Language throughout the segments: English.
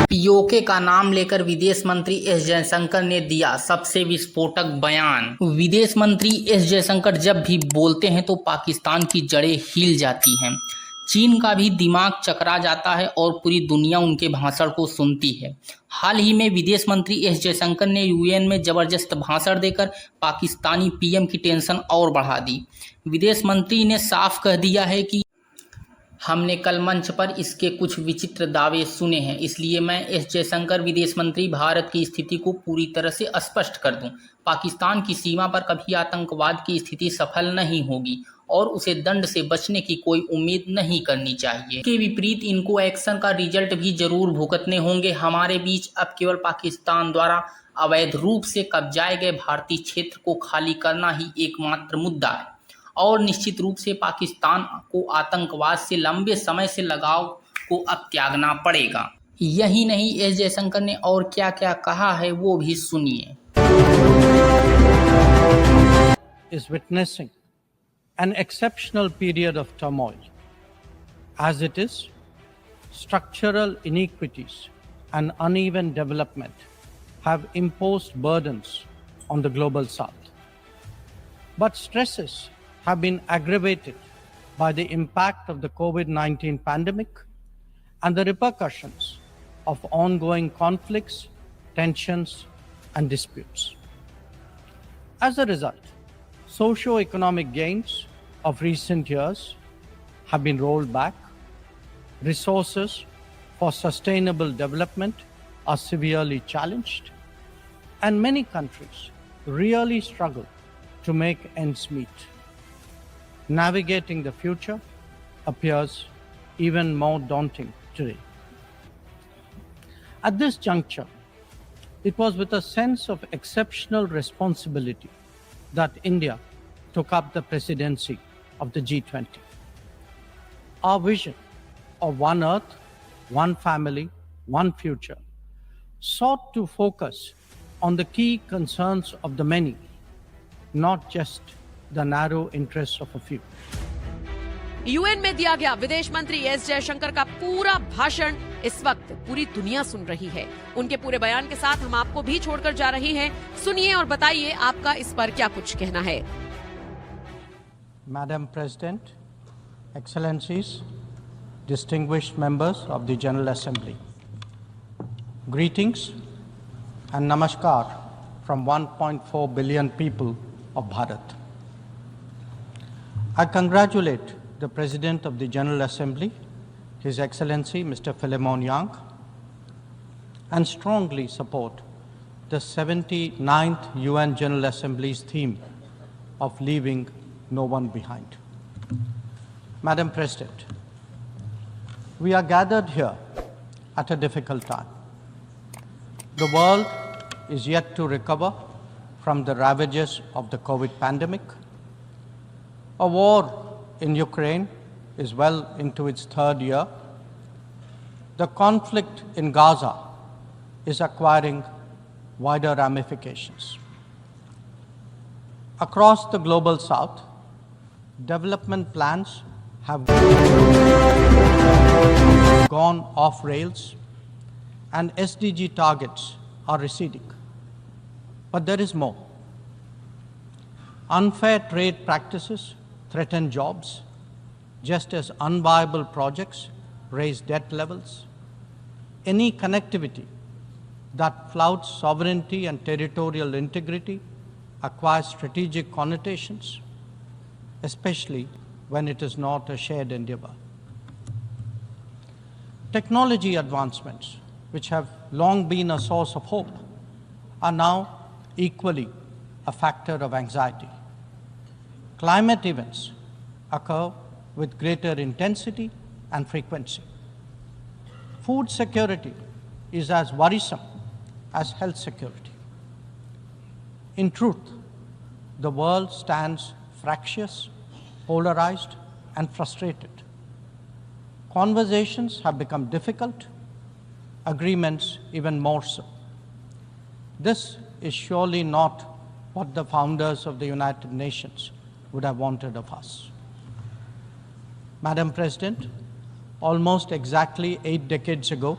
PoK का नाम लेकर विदेश मंत्री एस जयशंकर ने दिया सबसे विस्फोटक बयान। विदेश मंत्री एस जयशंकर जब भी बोलते हैं तो पाकिस्तान की जड़ें हिल जाती हैं। चीन का भी दिमाग चकरा जाता है और पूरी दुनिया उनके भाषण को सुनती है। हाल ही में विदेश मंत्री एस जयशंकर ने यूएन में जबरदस्त भाषण देकर पाकिस्तानी पीएम की टेंशन और बढ़ा दी। विदेश मंत्री ने साफ कह दिया है कि हमने कल मंच पर इसके कुछ विचित्र दावे सुने हैं, इसलिए मैं एस जयशंकर विदेश मंत्री भारत की स्थिति को पूरी तरह से स्पष्ट कर दूं। पाकिस्तान की सीमा पर कभी आतंकवाद की स्थिति सफल नहीं होगी और उसे दंड से बचने की कोई उम्मीद नहीं करनी चाहिए। के विपरीत इनको एक्शन का रिजल्ट भी जरूर भुगतने होंगे। हमारे बीच अब केवल पाकिस्तान द्वारा अवैध रूप से कब्जाए गए भारतीय क्षेत्र को खाली करना ही एकमात्र मुद्दा है और निश्चित रूप से पाकिस्तान को आतंकवाद से लंबे समय से लगाव को अब त्यागना पड़ेगा। यही नहीं, एस जयशंकर ने और क्या क्या कहा है वो भी सुनिए। Is witnessing an exceptional period of turmoil. As it is, structural inequities and uneven development have imposed burdens on the global south. But stresses have been aggravated by the impact of the COVID-19 pandemic and the repercussions of ongoing conflicts, tensions, and disputes. As a result, socio-economic gains of recent years have been rolled back, resources for sustainable development are severely challenged, and many countries really struggle to make ends meet. Navigating the future appears even more daunting today. At this juncture, it was with a sense of exceptional responsibility that India took up the presidency of the G20. Our vision of one Earth, one family, one future sought to focus on the key concerns of the many, not just the narrow interests of a few. UN में दिया गया विदेश मंत्री S Jaishankar का पूरा भाषण इस वक्त पूरी दुनिया सुन रही है। उनके पूरे बयान के साथ हम आपको भी छोड़कर जा रहे हैं। सुनिए और बताइए आपका इस पर क्या कुछ कहना है। Madam President, Excellencies, distinguished members of the General Assembly, greetings and namaskar from 1.4 billion people of Bharat. I congratulate the President of the General Assembly, His Excellency Mr. Philemon Yang, and strongly support the 79th UN General Assembly's theme of leaving no one behind. Madam President, we are gathered here at a difficult time. The world is yet to recover from the ravages of the COVID pandemic. A war in Ukraine is well into its third year. The conflict in Gaza is acquiring wider ramifications. Across the global south, development plans have gone off rails and SDG targets are receding. But there is more. Unfair trade practices threaten jobs, just as unviable projects raise debt levels. Any connectivity that flouts sovereignty and territorial integrity acquires strategic connotations, especially when it is not a shared endeavor. Technology advancements, which have long been a source of hope, are now equally a factor of anxiety. Climate events occur with greater intensity and frequency. Food security is as worrisome as health security. In truth, the world stands fractious, polarized, and frustrated. Conversations have become difficult, agreements even more so. This is surely not what the founders of the United Nations would have wanted of us. Madam President, almost exactly 8 decades ago,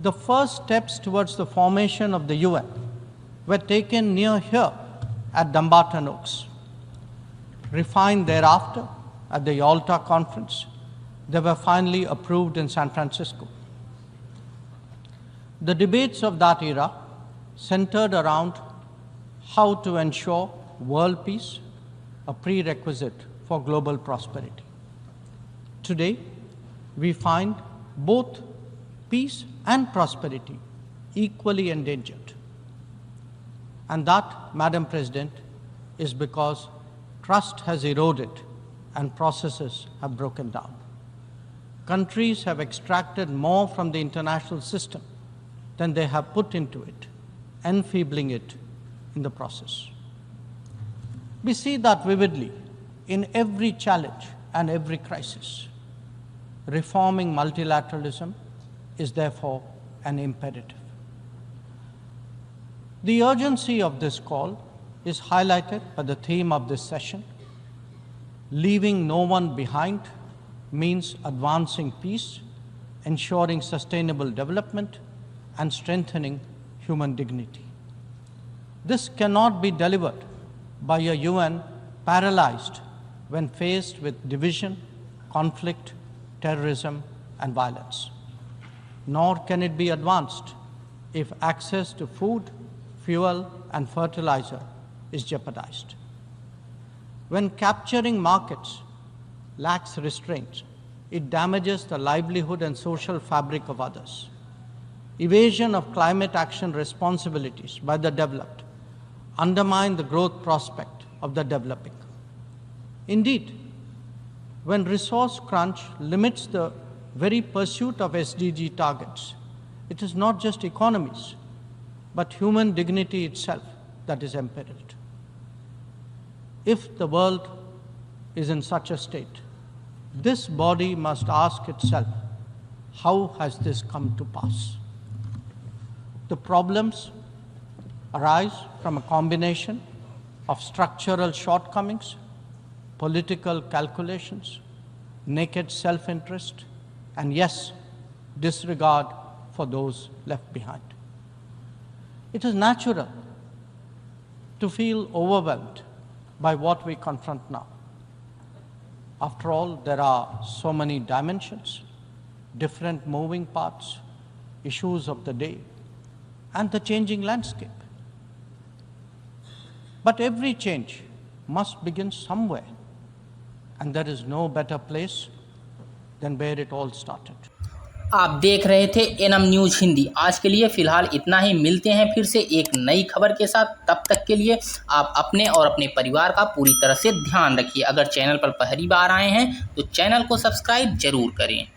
the first steps towards the formation of the UN were taken near here at Dumbarton Oaks. Refined thereafter at the Yalta Conference, they were finally approved in San Francisco. The debates of that era centered around how to ensure world peace, a prerequisite for global prosperity. Today, we find both peace and prosperity equally endangered. And that, Madam President, is because trust has eroded and processes have broken down. Countries have extracted more from the international system than they have put into it, enfeebling it in the process. We see that vividly in every challenge and every crisis. Reforming multilateralism is therefore an imperative. The urgency of this call is highlighted by the theme of this session. Leaving no one behind means advancing peace, ensuring sustainable development, and strengthening human dignity. This cannot be delivered by a UN paralyzed when faced with division, conflict, terrorism, and violence. Nor can it be advanced if access to food, fuel, and fertilizer is jeopardized. When capturing markets lacks restraints, it damages the livelihood and social fabric of others. Evasion of climate action responsibilities by the developed undermine the growth prospect of the developing. Indeed, when resource crunch limits the very pursuit of SDG targets, it is not just economies, but human dignity itself that is imperiled. If the world is in such a state, this body must ask itself, how has this come to pass? The problems arise from a combination of structural shortcomings, political calculations, naked self-interest, and yes, disregard for those left behind. It is natural to feel overwhelmed by what we confront now. After all, there are so many dimensions, different moving parts, issues of the day, and the changing landscape. But every change must begin somewhere, and there is no better place than where it all started. आप देख रहे थे NM news Hindi. आज के लिए फ़िलहाल इतना ही। मिलते हैं फिर से एक नई खबर के साथ। तब तक के लिए आप अपने और अपने परिवार का पूरी तरह से ध्यान रखिए। अगर चैनल पर पहली बार आए हैं तो चैनल को सब्सक्राइब जरूर करें।